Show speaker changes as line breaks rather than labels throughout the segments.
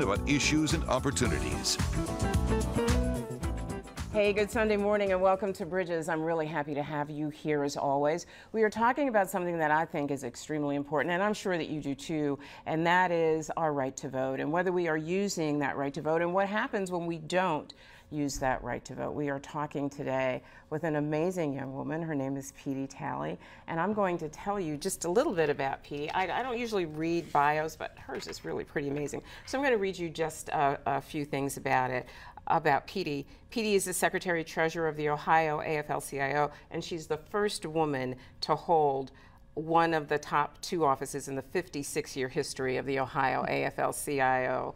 about issues and opportunities.
Hey, good Sunday morning and welcome to Bridges. I'm really happy to have you here as always. We are talking about something that I think is extremely important, and I'm sure that you do too, and that is our right to vote and whether we are using that right to vote and what happens when we don't use that right to vote. We are talking today with an amazing young woman. Her name is Petey Talley, and I'm going to tell you just a little bit about Petey. I don't usually read bios, but hers is really pretty amazing. So I'm going to read you just a few things about Petey. Petey is the Secretary Treasurer of the Ohio AFL-CIO, and she's the first woman to hold one of the top two offices in the 56-year history of the Ohio AFL-CIO.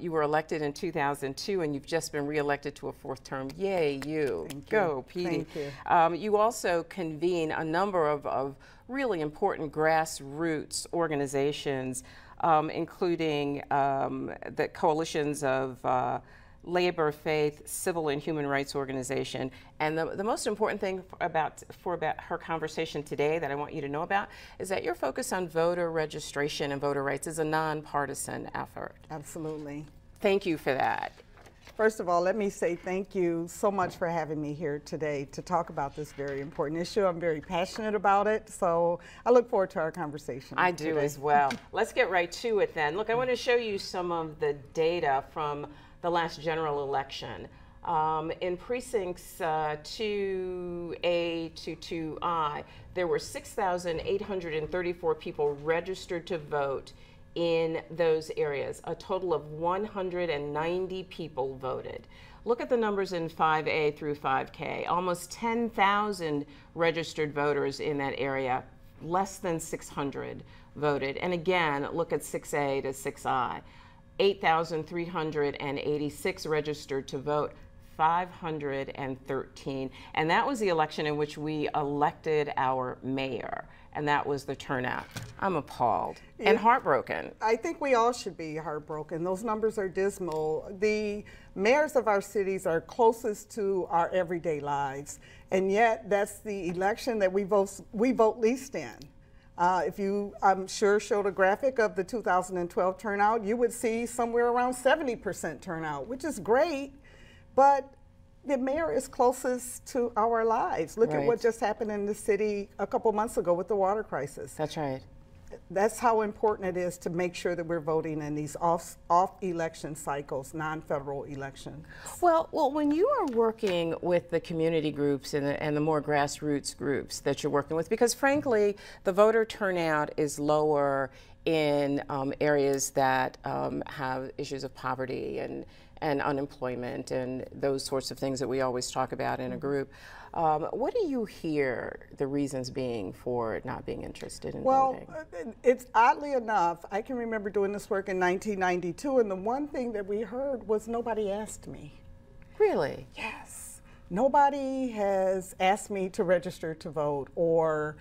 You were elected in 2002, and you've just been reelected to a fourth term. Yay, you.
Thank
Go,
you.
Petey.
Thank you.
You also convene a number of really important grassroots organizations, including the coalitions of labor, faith, civil and human rights organization. And the most important thing about her conversation today that I want you to know about is that your focus on voter registration and voter rights is a nonpartisan effort.
Absolutely.
Thank you for that.
First of all, let me say thank you so much for having me here today to talk about this very important issue. I'm very passionate about it, so I look forward to our conversation.
I do as well. Let's get right to it then. Look, I want to show you some of the data from the last general election. In precincts 2A to 2I, there were 6,834 people registered to vote in those areas. A total of 190 people voted. Look at the numbers in 5A through 5K. Almost 10,000 registered voters in that area. Less than 600 voted. And again, look at 6A to 6I. 8,386 registered to vote, 513. And that was the election in which we elected our mayor. And that was the turnout. I'm appalled and heartbroken.
I think we all should be heartbroken. Those numbers are dismal. The mayors of our cities are closest to our everyday lives. And yet that's the election that we vote least in. If you, I'm sure, showed a graphic of the 2012 turnout, you would see somewhere around 70% turnout, which is great, but the mayor is closest to our lives. Look at what just happened in the city a couple months ago with the water crisis.
That's right.
That's how important it is to make sure that we're voting in these off-election cycles, non-federal elections.
Well, when you are working with the community groups and the more grassroots groups that you're working with, because frankly, the voter turnout is lower in areas that have issues of poverty and unemployment and those sorts of things that we always talk about in a group. What do you hear the reasons being for not being interested in voting?
Well, it's oddly enough, I can remember doing this work in 1992, and the one thing that we heard was nobody asked me.
Really?
Yes. Nobody has asked me to register to vote, or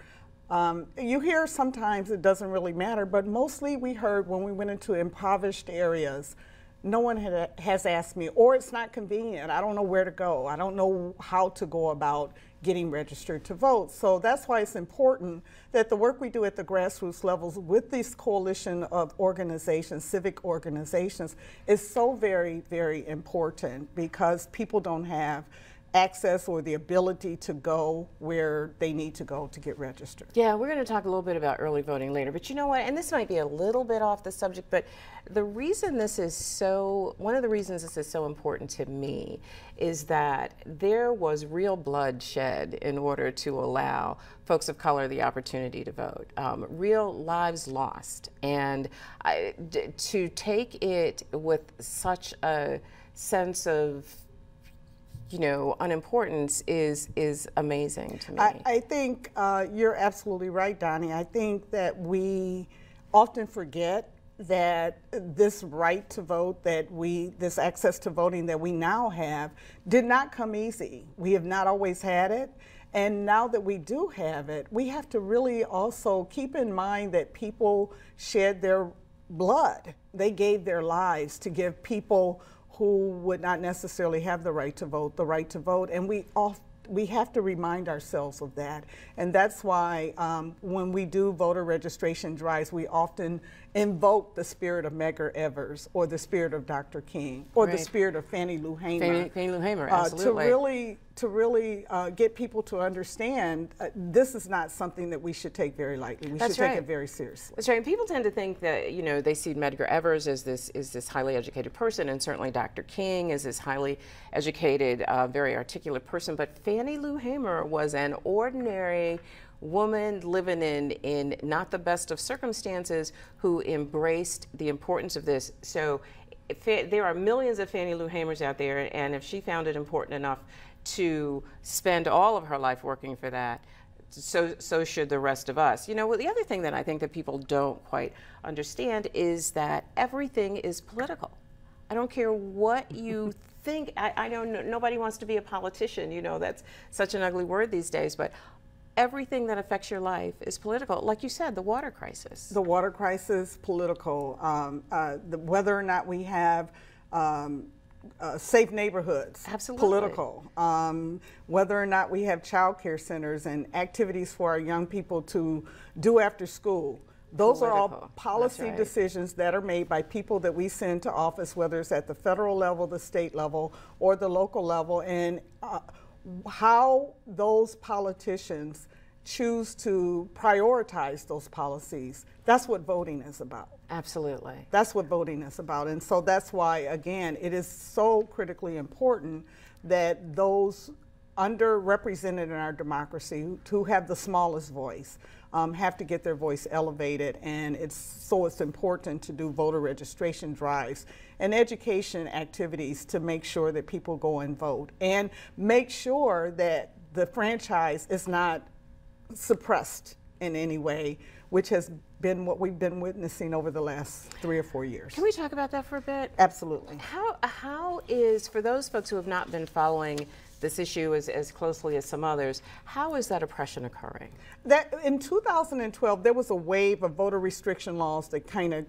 you hear sometimes it doesn't really matter, but mostly we heard when we went into impoverished areas, no one has asked me, or it's not convenient. I don't know where to go. I don't know how to go about getting registered to vote. So that's why it's important that the work we do at the grassroots levels with this coalition of organizations, civic organizations, is so very, very important because people don't have access or the ability to go where they need to go to get registered.
Yeah, we're going to talk a little bit about early voting later, but you know what, and this might be a little bit off the subject, but the reason this is so, one of the reasons this is so important to me is that there was real blood shed in order to allow folks of color the opportunity to vote. Real lives lost, and to take it with such a sense of unimportance is amazing to me.
I think you're absolutely right, Donnie. I think that we often forget that this right to vote, this access to voting that we now have, did not come easy. We have not always had it. And now that we do have it, we have to really also keep in mind that people shed their blood. They gave their lives to give people who would not necessarily have the right to vote, and we have to remind ourselves of that. And that's why when we do voter registration drives, we often invoke the spirit of Medgar Evers or the spirit of Dr. King or the spirit of Fannie Lou Hamer.
Fannie Lou Hamer, absolutely.
To really get people to understand this is not something that we should take very lightly. We should take it very seriously.
That's right. And people tend to think that, you know, they see Medgar Evers as this highly educated person, and certainly Dr. King is this highly educated, very articulate person. But Fannie Lou Hamer was an ordinary woman living in not the best of circumstances who embraced the importance of this. So there are millions of Fannie Lou Hamers out there, and if she found it important enough to spend all of her life working for that, so should the rest of us. You know, well, the other thing that I think that people don't quite understand is that everything is political. I don't care what you think. I know nobody wants to be a politician. You know, that's such an ugly word these days, but everything that affects your life is political. Like you said, the water crisis.
The water crisis, political. Whether or not we have safe neighborhoods,
absolutely
political. Whether or not we have child care centers and activities for our young people to do after school. Those are all policy decisions that are made by people that we send to office, whether it's at the federal level, the state level, or the local level. And how those politicians choose to prioritize those policies, that's what voting is about.
Absolutely.
That's what voting is about. And so that's why, again, it is so critically important that those underrepresented in our democracy who have the smallest voice have to get their voice elevated. And it's important to do voter registration drives and education activities to make sure that people go and vote, and make sure that the franchise is not suppressed in any way, which has been what we've been witnessing over the last 3 or 4 years.
Can we talk about that for a bit?
Absolutely.
How is, for those folks who have not been following this issue as closely as some others, how is that oppression occurring?
That in 2012, there was a wave of voter restriction laws that kind of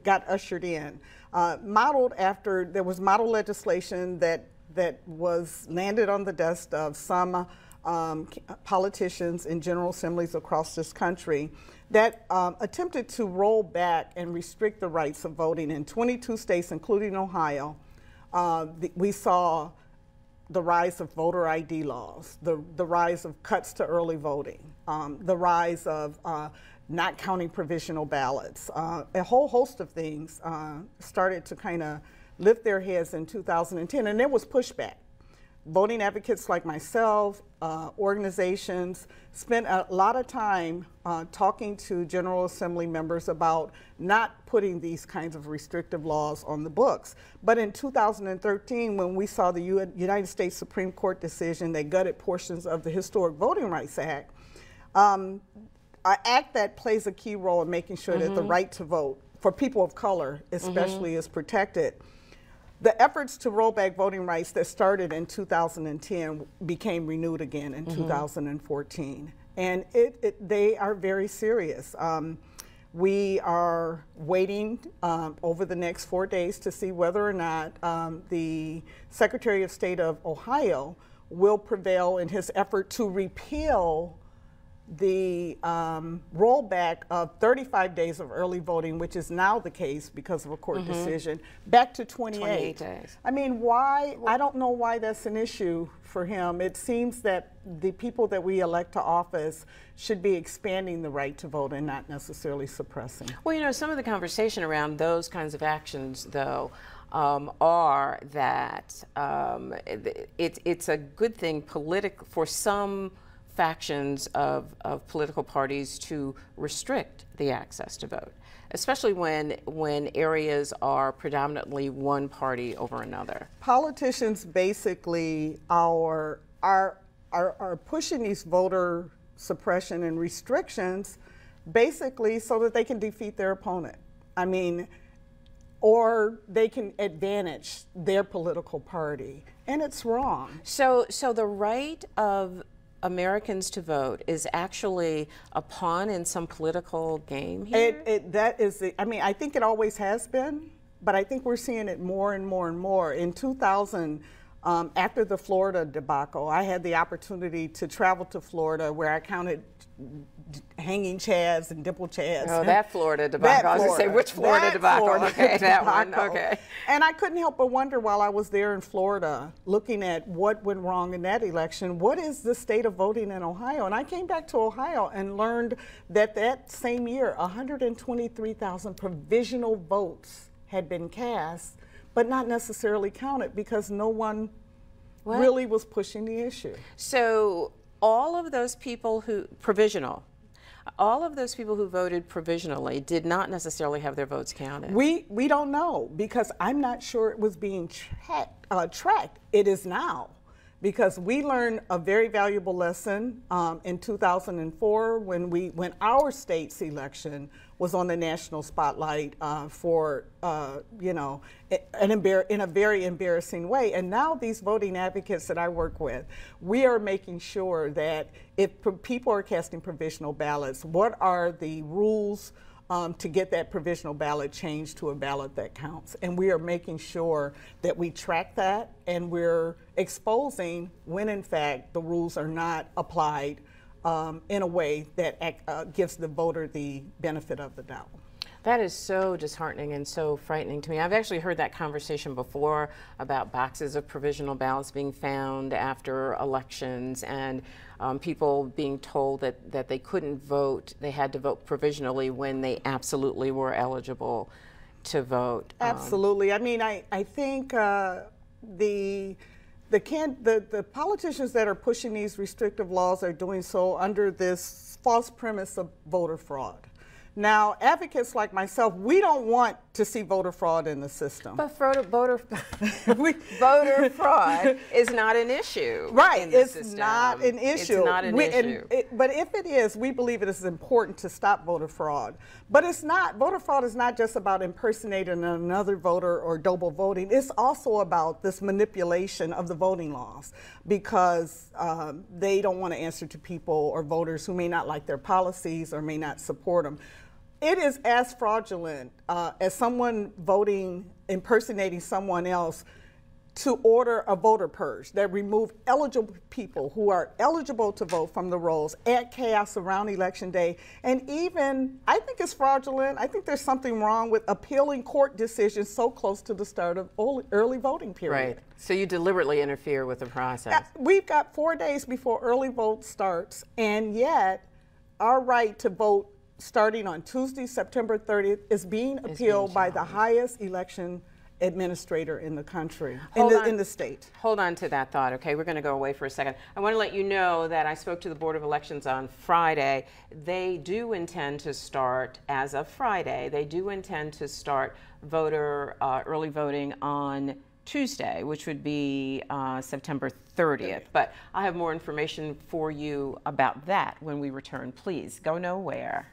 got ushered in, modeled after, there was model legislation that was landed on the desk of some politicians in general assemblies across this country that attempted to roll back and restrict the rights of voting in 22 states, including Ohio. We saw the rise of voter ID laws, the rise of cuts to early voting, the rise of not counting provisional ballots. A whole host of things started to kind of lift their heads in 2010, and there was pushback. Voting advocates like myself, organizations, spent a lot of time talking to General Assembly members about not putting these kinds of restrictive laws on the books. But in 2013, when we saw the United States Supreme Court decision that gutted portions of the Historic Voting Rights Act, an act that plays a key role in making sure that the right to vote for people of color especially is protected. The efforts to roll back voting rights that started in 2010 became renewed again in 2014. And they are very serious. We are waiting over the next 4 days to see whether or not the Secretary of State of Ohio will prevail in his effort to repeal the rollback of 35 days of early voting, which is now the case because of a court decision, back to 28
days.
I mean, why? I don't know why that's an issue for him. It seems that the people that we elect to office should be expanding the right to vote and not necessarily suppressing.
Well, you know, some of the conversation around those kinds of actions, though, are that it's a good thing for some factions of political parties to restrict the access to vote, especially when areas are predominantly one party over another.
Politicians basically are pushing these voter suppression and restrictions basically so that they can defeat their opponent. I mean, or they can advantage their political party, and it's wrong.
So the right of Americans to vote is actually a pawn in some political game here?
I think it always has been, but I think we're seeing it more and more and more. In 2000, After the Florida debacle, I had the opportunity to travel to Florida where I counted hanging chads and dimple chads.
Oh, that Florida debacle. I was going to say, which Florida debacle? Okay, that one, okay.
And I couldn't help but wonder while I was there in Florida, looking at what went wrong in that election, what is the state of voting in Ohio? And I came back to Ohio and learned that that same year, 123,000 provisional votes had been cast, but not necessarily counted because no one really was pushing the issue.
So all of those people who, all of those people who voted provisionally did not necessarily have their votes counted.
We don't know because I'm not sure it was being tracked. It is now, because we learned a very valuable lesson in 2004 when our state's election was on the national spotlight for you know, in a very embarrassing way. And now these voting advocates that I work with, we are making sure that if people are casting provisional ballots, what are the rules to get that provisional ballot changed to a ballot that counts. And we are making sure that we track that, and we're exposing when in fact the rules are not applied in a way that gives the voter the benefit of the doubt.
That is so disheartening and so frightening to me. I've actually heard that conversation before about boxes of provisional ballots being found after elections, and people being told that they couldn't vote, they had to vote provisionally when they absolutely were eligible to vote.
Absolutely. I mean, I think the politicians that are pushing these restrictive laws are doing so under this false premise of voter fraud. Now, advocates like myself, we don't want to see voter fraud in the system.
But voter fraud is not an issue.
Right,
in the
it's
system.
not an issue.
It's not an issue.
But if it is, we believe it is important to stop voter fraud. But it's not, voter fraud is not just about impersonating another voter or double voting. It's also about this manipulation of the voting laws, because they don't want to answer to people or voters who may not like their policies or may not support them. It is as fraudulent as someone voting, impersonating someone else, to order a voter purge that remove eligible people who are eligible to vote from the rolls, add chaos around Election Day, and even, I think it's fraudulent, I think there's something wrong with appealing court decisions so close to the start of early voting period.
Right, so you deliberately interfere with the process.
We've got 4 days before early vote starts, and yet our right to vote starting on Tuesday, September 30th, is being appealed by the highest election administrator in the country, in the state.
Hold on to that thought, okay? We're going to go away for a second. I want to let you know that I spoke to the Board of Elections on Friday. They do intend to start, as of Friday, they do intend to start early voting on Tuesday, which would be September 30th. But I have more information for you about that when we return. Please go nowhere.